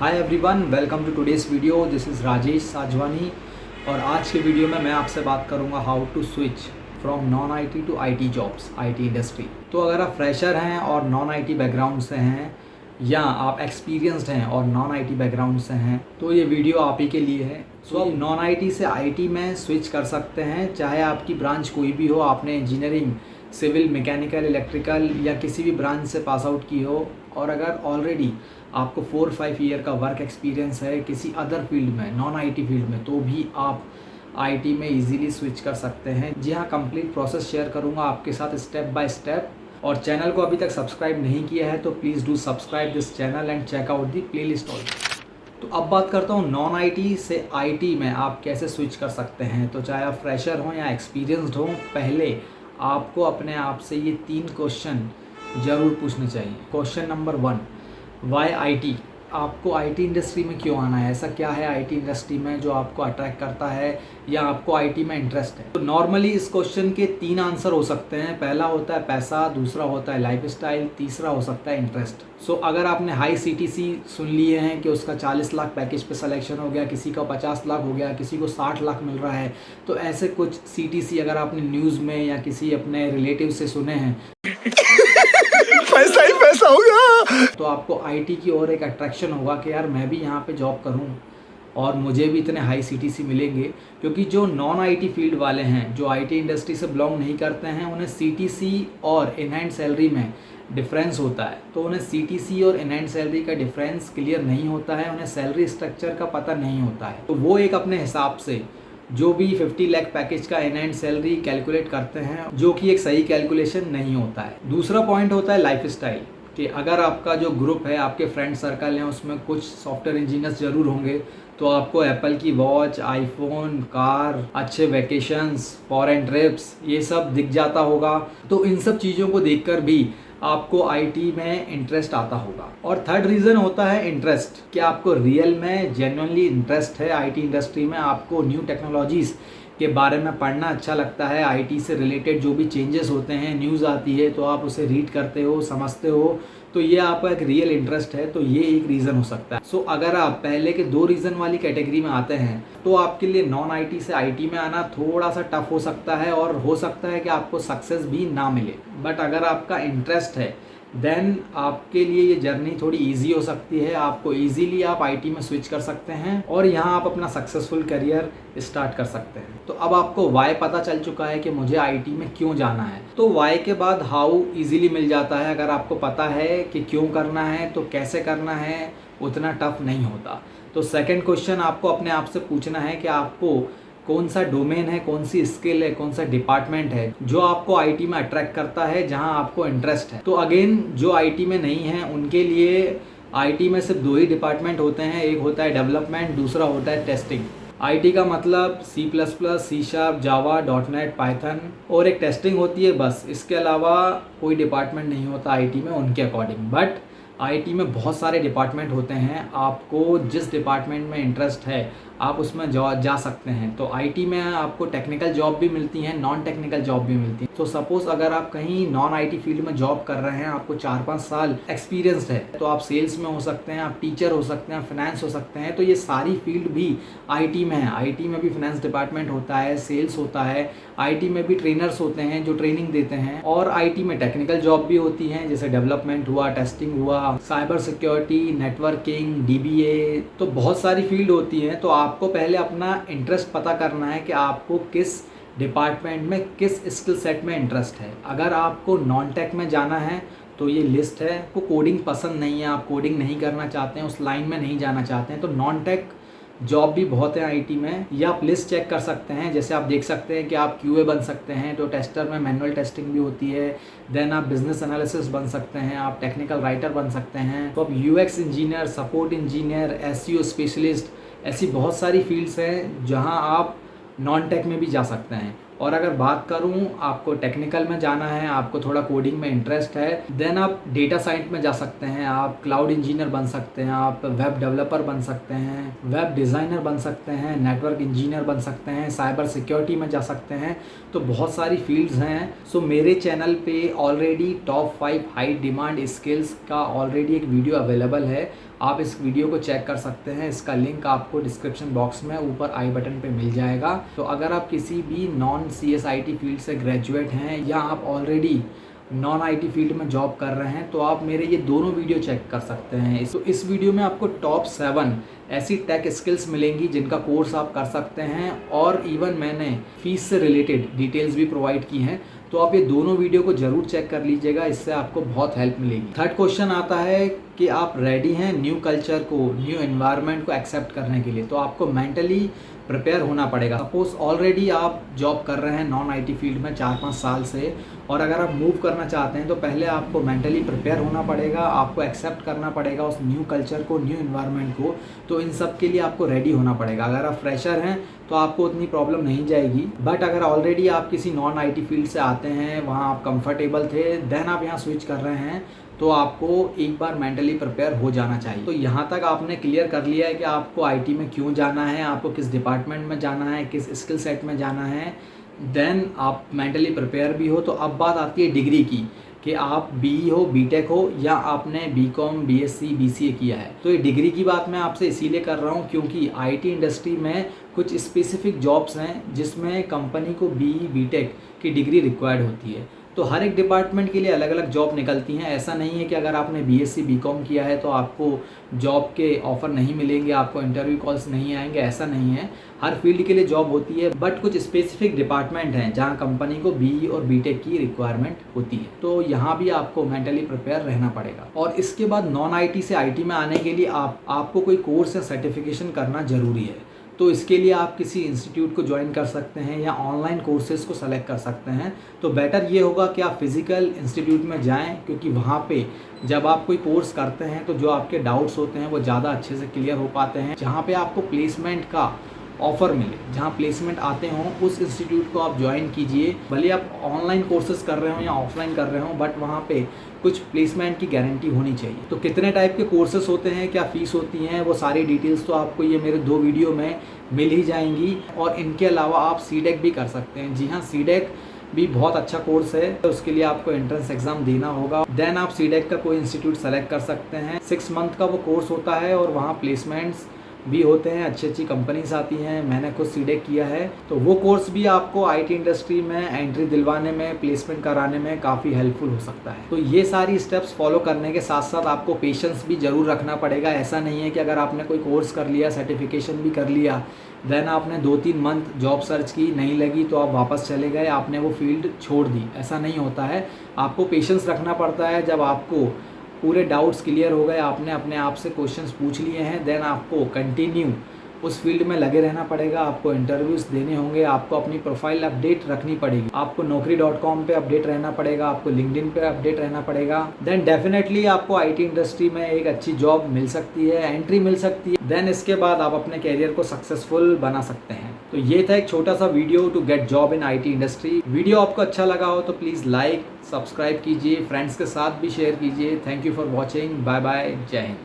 Hi everyone, welcome to today's video. This is Rajesh Sajwani और आज के वीडियो में मैं आपसे बात करूंगा how to switch from non IT to IT jobs, IT industry. तो अगर आप फ्रेशर हैं और नॉन आईटी बैकग्राउंड से हैं या आप एक्सपीरियंस्ड हैं और नॉन आईटी बैकग्राउंड से हैं तो ये वीडियो आप ही के लिए है। सो आप नॉन आईटी से आईटी में स्विच कर सकते हैं, चाहे आपकी ब्रांच कोई भी हो, आपने इंजीनियरिंग, सिविल, मैकेनिकल, इलेक्ट्रिकल या किसी भी ब्रांच से पास आउट की हो, और अगर ऑलरेडी आपको 4-5 ईयर का वर्क एक्सपीरियंस है किसी अदर फील्ड में, नॉन आईटी फील्ड में, तो भी आप आईटी में इजीली स्विच कर सकते हैं। जी हाँ, कंप्लीट प्रोसेस शेयर करूँगा आपके साथ स्टेप बाय स्टेप। और चैनल को अभी तक सब्सक्राइब नहीं किया है तो please do subscribe this channel and check out the playlist also. तो अब बात करता हूँ नॉन आईटी से आईटी में आप कैसे स्विच कर सकते हैं। तो चाहे आप फ्रेशर हों या एक्सपीरियंस्ड हों, पहले आपको अपने आप से ये 3 क्वेश्चन ज़रूर पूछने चाहिए। Question number 1, why IT? आपको आईटी इंडस्ट्री में क्यों आना है? ऐसा क्या है आईटी इंडस्ट्री में जो आपको अट्रैक्ट करता है या आपको आईटी में इंटरेस्ट है? तो नॉर्मली इस क्वेश्चन के 3 आंसर हो सकते हैं। पहला होता है पैसा, दूसरा होता है लाइफस्टाइल, तीसरा हो सकता है इंटरेस्ट। सो अगर आपने हाई सीटीसी सुन लिए हैं कि उसका 40 लाख पैकेज पे सिलेक्शन हो गया, किसी का 50 लाख हो गया, किसी को 60 लाख मिल रहा है, तो ऐसे कुछ सीटीसी अगर आपने न्यूज़ में या किसी अपने रिलेटिव से सुने हैं पैसा ही पैसा होगा, तो आपको आईटी की ओर एक अट्रैक्शन होगा कि यार मैं भी यहाँ पे जॉब करूँ और मुझे भी इतने हाई सीटीसी मिलेंगे। क्योंकि जो नॉन आईटी फील्ड वाले हैं, जो आईटी इंडस्ट्री से बिलोंग नहीं करते हैं, उन्हें सीटीसी और इनहैंड सैलरी में डिफरेंस होता है। तो उन्हें सीटीसी और इनहैंड सैलरी का डिफरेंस क्लियर नहीं होता है, उन्हें सैलरी स्ट्रक्चर का पता नहीं होता है। तो वो एक अपने हिसाब से जो भी 50 लाख पैकेज का इनहैंड सैलरी कैलकुलेट करते हैं, जो कि एक सही कैलकुलेशन नहीं होता है। दूसरा पॉइंट होता है लाइफस्टाइल, कि अगर आपका जो ग्रुप है, आपके फ्रेंड सर्कल हैं, उसमें कुछ सॉफ्टवेयर इंजीनियर्स ज़रूर होंगे, तो आपको एप्पल की वॉच, आईफोन, कार, अच्छे वैकेशंस, फॉरेन ट्रिप्स, ये सब दिख जाता होगा। तो इन सब चीज़ों को देखकर भी आपको आईटी में इंटरेस्ट आता होगा। और थर्ड रीज़न होता है इंटरेस्ट, कि आपको रियल में जेन्युइनली इंटरेस्ट है आईटी इंडस्ट्री में, आपको न्यू टेक्नोलॉजीज़ के बारे में पढ़ना अच्छा लगता है। आईटी से रिलेटेड जो भी चेंजेस होते हैं, न्यूज़ आती है तो आप उसे रीड करते हो, समझते हो, तो ये आपका एक रियल इंटरेस्ट है। तो ये एक रीज़न हो सकता है। सो अगर आप पहले के 2 रीज़न वाली कैटेगरी में आते हैं तो आपके लिए नॉन आईटी से आईटी में आना थोड़ा सा टफ हो सकता है और हो सकता है कि आपको सक्सेस भी ना मिले। बट अगर आपका इंटरेस्ट है देन आपके लिए ये जर्नी थोड़ी इजी हो सकती है। आपको इजीली आप आईटी में स्विच कर सकते हैं और यहाँ आप अपना सक्सेसफुल करियर स्टार्ट कर सकते हैं। तो अब आपको वाई पता चल चुका है कि मुझे आईटी में क्यों जाना है। तो वाई के बाद हाउ इजीली मिल जाता है। अगर आपको पता है कि क्यों करना है तो कैसे करना है उतना टफ नहीं होता। तो सेकंड क्वेश्चन आपको अपने आप से पूछना है कि आपको कौन सा डोमेन है, कौन सी स्किल है, कौन सा डिपार्टमेंट है जो आपको आईटी में अट्रैक्ट करता है, जहां आपको इंटरेस्ट है। तो अगेन जो आईटी में नहीं है उनके लिए आईटी में सिर्फ 2 ही डिपार्टमेंट होते हैं, एक होता है डेवलपमेंट, दूसरा होता है टेस्टिंग। आईटी का मतलब C++, C#, जावा, .NET, पाइथन और एक टेस्टिंग होती है, बस। इसके अलावा कोई डिपार्टमेंट नहीं होता आईटी में उनके अकॉर्डिंग। बट आईटी में बहुत सारे डिपार्टमेंट होते हैं, आपको जिस डिपार्टमेंट में इंटरेस्ट है आप उसमें जा सकते हैं। तो आईटी में आपको टेक्निकल जॉब भी मिलती हैं, नॉन टेक्निकल जॉब भी मिलती है। तो सपोज अगर आप कहीं नॉन आईटी फील्ड में जॉब कर रहे हैं, आपको 4-5 साल एक्सपीरियंस है, तो आप सेल्स में हो सकते हैं, आप टीचर हो सकते हैं, फाइनेंस हो सकते हैं। तो ये सारी फील्ड भी आईटी में है। आईटी में भी फाइनेंस डिपार्टमेंट होता है, सेल्स होता है, आईटी में भी ट्रेनर्स होते हैं जो ट्रेनिंग देते हैं, और आईटी में टेक्निकल जॉब भी होती हैं, जैसे डेवलपमेंट हुआ, टेस्टिंग हुआ, साइबर सिक्योरिटी, नेटवर्किंग, डीबीए। तो बहुत सारी फील्ड होती हैं। तो आपको पहले अपना इंटरेस्ट पता करना है कि आपको किस डिपार्टमेंट में, किस स्किल सेट में इंटरेस्ट है। अगर आपको नॉन टेक में जाना है तो ये लिस्ट है। आपको कोडिंग पसंद नहीं है, आप कोडिंग नहीं करना चाहते हैं, उस लाइन में नहीं जाना चाहते हैं, तो नॉन टेक जॉब भी बहुत है आईटी में। या आप लिस्ट चेक कर सकते हैं, जैसे आप देख सकते हैं कि आप क्यूए बन सकते हैं, तो टेस्टर में मैनुअल टेस्टिंग भी होती है। देन आप बिजनेस एनालिसिस बन सकते हैं, आप टेक्निकल राइटर बन सकते हैं, तो आप UX engineer, support engineer, SEO specialist, ऐसी बहुत सारी फील्ड्स हैं जहां आप नॉन टेक में भी जा सकते हैं। और अगर बात करूं आपको टेक्निकल में जाना है, आपको थोड़ा कोडिंग में इंटरेस्ट है, देन आप डेटा साइंस में जा सकते हैं, आप क्लाउड इंजीनियर बन सकते हैं, आप वेब डेवलपर बन सकते हैं, वेब डिज़ाइनर बन सकते हैं, नेटवर्क इंजीनियर बन सकते हैं, साइबर सिक्योरिटी में जा सकते हैं। तो बहुत सारी फील्ड्स हैं। सो मेरे चैनल पे already top 5 high demand skills का ऑलरेडी एक वीडियो अवेलेबल है, आप इस वीडियो को चेक कर सकते हैं। इसका लिंक आपको डिस्क्रिप्शन बॉक्स में ऊपर आई बटन पे मिल जाएगा। तो अगर आप किसी भी नॉन CSIT फील्ड से ग्रेजुएट हैं या आप ऑलरेडी नॉन IT फील्ड में जॉब कर रहे हैं तो आप मेरे ये दोनों वीडियो चेक कर सकते हैं। तो इस वीडियो में आपको टॉप 7 ऐसी टेक स्किल्स मिलेंगी जिनका कोर्स आप कर सकते हैं, और इवन मैंने फीस से रिलेटेड डिटेल्स भी प्रोवाइड की हैं। तो आप ये दोनों वीडियो को ज़रूर चेक कर लीजिएगा, इससे आपको बहुत हेल्प मिलेगी। थर्ड क्वेश्चन आता है कि आप रेडी हैं न्यू कल्चर को, न्यू एनवायरनमेंट को एक्सेप्ट करने के लिए। तो आपको मेंटली प्रिपेयर होना पड़ेगा। सपोज ऑलरेडी आप जॉब कर रहे हैं नॉन IT फील्ड में 4-5 साल से, और अगर आप मूव करना चाहते हैं तो पहले आपको मेंटली प्रिपेयर होना पड़ेगा, आपको एक्सेप्ट करना पड़ेगा उस न्यू कल्चर को, न्यू एनवायरनमेंट को। तो इन सब के लिए आपको रेडी होना पड़ेगा। अगर आप फ्रेशर हैं तो आपको उतनी प्रॉब्लम नहीं जाएगी, बट अगर ऑलरेडी आप किसी नॉन IT फील्ड से आते हैं, वहाँ आप कंफर्टेबल थे, देन आप यहाँ स्विच कर रहे हैं, तो आपको एक बार मेंटली प्रिपेयर हो जाना चाहिए। तो यहाँ तक आपने क्लियर कर लिया है कि आपको IT में क्यों जाना है, आपको किस डिपार्टमेंट में जाना है, किस स्किल सेट में जाना है, देन आप मेंटली प्रिपेयर भी हो। तो अब बात आती है डिग्री की, कि आप BE हो, BTech हो, या आपने BCom, BSc, BCA किया है। तो ये डिग्री की बात मैं आपसे इसीलिए कर रहा हूँ क्योंकि IT इंडस्ट्री में कुछ स्पेसिफिक जॉब्स हैं जिसमें कंपनी को BE, BTech की डिग्री रिक्वायर्ड होती है। तो हर एक डिपार्टमेंट के लिए अलग अलग जॉब निकलती हैं। ऐसा नहीं है कि अगर आपने BSc, BCom किया है तो आपको जॉब के ऑफ़र नहीं मिलेंगे, आपको इंटरव्यू कॉल्स नहीं आएंगे, ऐसा नहीं है। हर फील्ड के लिए जॉब होती है, बट कुछ स्पेसिफिक डिपार्टमेंट हैं जहां कंपनी को BE और BTech की रिक्वायरमेंट होती है। तो यहाँ भी आपको मेंटली प्रिपेयर रहना पड़ेगा। और इसके बाद नॉन IT से IT में आने के लिए आपको कोई कोर्स या सर्टिफिकेशन करना ज़रूरी है। तो इसके लिए आप किसी इंस्टीट्यूट को ज्वाइन कर सकते हैं या ऑनलाइन कोर्सेज़ को सेलेक्ट कर सकते हैं। तो बेटर ये होगा कि आप फिज़िकल इंस्टीट्यूट में जाएं, क्योंकि वहाँ पे जब आप कोई कोर्स करते हैं तो जो आपके डाउट्स होते हैं वो ज़्यादा अच्छे से क्लियर हो पाते हैं। जहाँ पे आपको प्लेसमेंट का ऑफ़र मिले, जहाँ प्लेसमेंट आते हों, उस इंस्टीट्यूट को आप ज्वाइन कीजिए। भले आप ऑनलाइन कोर्सेज़ कर रहे हो या ऑफलाइन कर रहे हो, बट वहाँ पे कुछ प्लेसमेंट की गारंटी होनी चाहिए। तो कितने टाइप के कोर्सेज होते हैं, क्या फ़ीस होती हैं, वो सारी डिटेल्स तो आपको ये मेरे 2 वीडियो में मिल ही जाएंगी। और इनके अलावा आप CDEC भी कर सकते हैं। जी हाँ, CDEC भी बहुत अच्छा कोर्स है। तो उसके लिए आपको एंट्रेंस एग्ज़ाम देना होगा, देन आप CDEC का कोई इंस्टीट्यूट सेलेक्ट कर सकते हैं। 6 मंथ का वो कोर्स होता है और वहाँ प्लेसमेंट्स भी होते हैं, अच्छी अच्छी कंपनीज आती हैं। मैंने खुद CDEC किया है। तो वो कोर्स भी आपको IT इंडस्ट्री में एंट्री दिलवाने में, प्लेसमेंट कराने में काफ़ी हेल्पफुल हो सकता है। तो ये सारी स्टेप्स फॉलो करने के साथ साथ आपको पेशेंस भी ज़रूर रखना पड़ेगा। ऐसा नहीं है कि अगर आपने कोई कोर्स कर लिया, सर्टिफिकेशन भी कर लिया, देन आपने 2-3 मंथ जॉब सर्च की, नहीं लगी तो आप वापस चले गए, आपने वो फील्ड छोड़ दी। ऐसा नहीं होता है। आपको पेशेंस रखना पड़ता है। जब आपको पूरे डाउट्स क्लियर हो गए, आपने अपने आप से क्वेश्चंस पूछ लिए हैं, देन आपको कंटिन्यू उस फील्ड में लगे रहना पड़ेगा। आपको इंटरव्यूज़ देने होंगे, आपको अपनी प्रोफाइल अपडेट रखनी पड़ेगी, आपको naukri.com पे अपडेट रहना पड़ेगा, आपको LinkedIn पे अपडेट रहना पड़ेगा। देन डेफिनेटली आपको IT इंडस्ट्री में एक अच्छी जॉब मिल सकती है, एंट्री मिल सकती है। देन इसके बाद आप अपने कैरियर को सक्सेसफुल बना सकते हैं। तो ये था एक छोटा सा video to get job in IT industry. Video आपको अच्छा लगा हो तो प्लीज़ लाइक, सब्सक्राइब कीजिए, फ्रेंड्स के साथ भी शेयर कीजिए। Thank you for watching. Bye bye, जय हिंद।